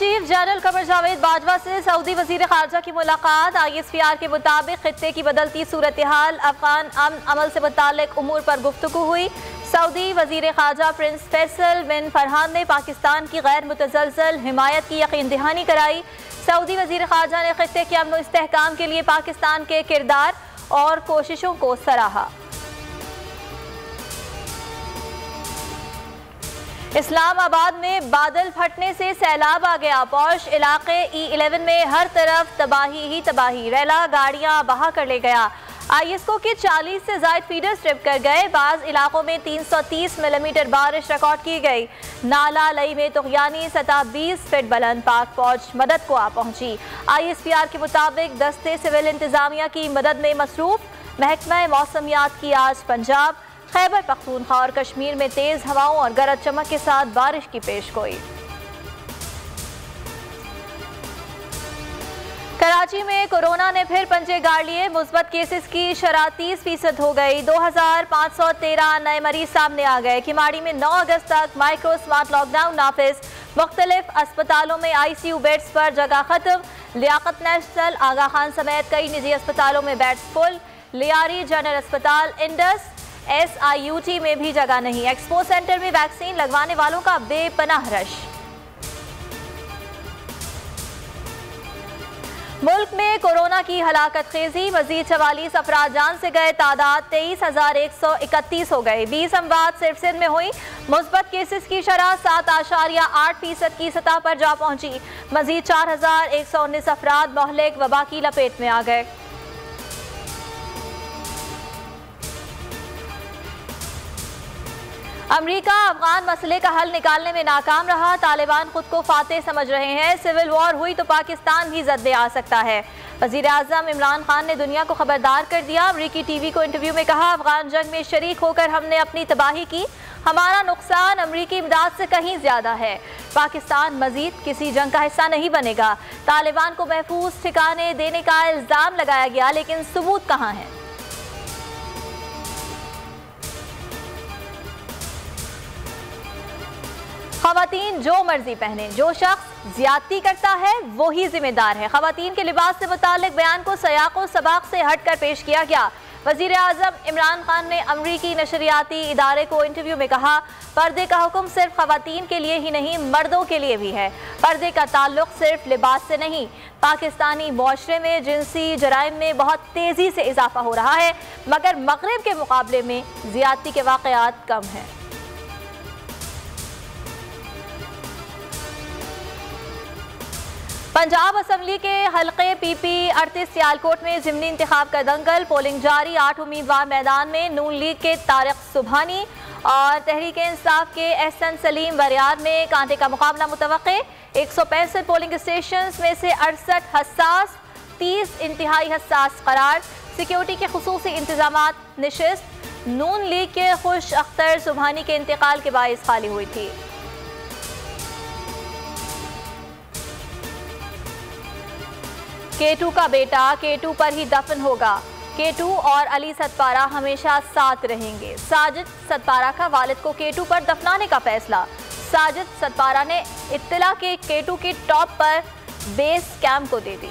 Chief general Qamar Javed Bajwa से Saudi वजीर खारजा की मुलाकात। ISPR के मुताबिक खित्ते की बदलती सूरत हाल, अफगान अमन अमल से मुताल्लिक उमूर पर गुफ्तगू हुई। सऊदी वजीर खारजा प्रिंस फैसल बिन फरहान ने पाकिस्तान की गैर मुतज़लज़ल हिमायत की यकीन दहानी कराई। सऊदी वजीर खारजा ने खित्ते के अमन इस्तेहकाम के लिए पाकिस्तान के किरदार और कोशिशों को सराहा। इस्लामाबाद में बादल फटने से सैलाब आ गया। पौश इलाके E11 में हर तरफ तबाही ही तबाही, रेला गाड़ियां बहा कर ले गया। ISO के 40 से ज्यादा फीडर स्ट्रिप कर गए। बाज इलाकों में 330 मिलीमीटर बारिश रिकॉर्ड की गई। नाला लई में तुगयानी सतह 20 फीट बुलंद, पाक फौज मदद को आ पहुंची। ISPR के मुताबिक दस्ते सिविल इंतजामिया की मदद में मसरूफ। महकमा मौसमियात की आज पंजाब, खैबर पख्तूनख्वा और कश्मीर में तेज हवाओं और गरज चमक के साथ बारिश की पेशगोई। कराची में कोरोना ने फिर पंजे गाड़ लिए। मुस्बत केसेस की शरह 30% हो गई। 2513 नए मरीज सामने आ गए। किमाड़ी में 9 अगस्त तक माइक्रो स्मार्ट लॉकडाउन नाफिज। मुख्तलिफ अस्पतालों में ICU बेड्स पर जगह खत्म। लियाकत नेशनल, आगा खान समेत कई निजी अस्पतालों में बेड्स फुल। लियारी जनरल अस्पताल, इंडस SIUT में भी जगह नहीं। एक्सपो सेंटर में वैक्सीन लगवाने वालों का बेपनाह रश। मुल्क में कोरोना की हलाकत खेजी, मजीद 44 अफराद जान से गए। तादाद 23,131 हो गए। 20 अमवात सिर्फ सिंध में हुई। मुस्बत केसेस की शरह 7.8% की सतह पर जा पहुंची। मजीद 4,119 अफराद मोहलिक वबा की लपेट में आ गए। अमरीका अफगान मसले का हल निकालने में नाकाम रहा। तालिबान खुद को फातेह समझ रहे हैं। सिविल वॉर हुई तो पाकिस्तान भी जद में आ सकता है। वजीर आज़म इमरान खान ने दुनिया को खबरदार कर दिया। अमरीकी TV को इंटरव्यू में कहा, अफगान जंग में शरीक होकर हमने अपनी तबाही की। हमारा नुकसान अमरीकी इमदाद से कहीं ज्यादा है। पाकिस्तान मजीद किसी जंग का हिस्सा नहीं बनेगा। तालिबान को महफूज ठिकाने देने का इल्जाम लगाया गया, लेकिन सबूत कहाँ है? खवातीन जो मर्जी पहने, जो शख्स ज्यादती करता है वो ही जिम्मेदार है। खवातीन के लिबास से मुताल्लिक बयान को सयाको सबाक से हटकर पेश किया गया। वजीर आज़म इमरान खान ने अमरीकी नशरियाती इदारे को इंटरव्यू में कहा, पर्दे का हुक्म सिर्फ खवातीन के लिए ही नहीं, मर्दों के लिए भी है। पर्दे का ताल्लुक सिर्फ लिबास से नहीं। पाकिस्तानी मुआशरे में जिनसी जराइम में बहुत तेजी से इजाफा हो रहा है, मगर मगरिब के मुकाबले में ज्यादती के वाक़यात कम हैं। पंजाब असम्बली के हल्के PP 38 सियालकोट में ज़िमनी इंतखाब का दंगल। पोलिंग जारी। 8 उम्मीदवार मैदान में। नून लीग के तारिक सुबहानी और तहरीक इंसाफ के एहसन सलीम बरियार में कांटे का मुकाबला मुतवक्के। 165 पोलिंग स्टेशन में से 68 हसास, 30 इंतहाई हसास करार। सिक्योरिटी के खुसूसी इंतजामात निशिस्त। नून लीग के खुश अख्तर सुबहानी के इंतकाल के बाइस खाली हुई थी। K2 का बेटा K2 पर ही दफन होगा। K2 और अली सतपारा हमेशा साथ रहेंगे। साजिद सतपारा का वालिद को K2 पर दफनाने का फैसला। साजिद सतपारा ने इत्तला के K2 के टॉप पर बेस कैंप को दे दी।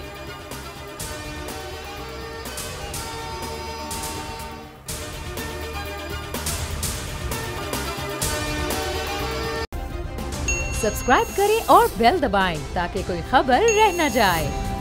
सब्सक्राइब करें और बेल दबाएं ताकि कोई खबर रह न जाए।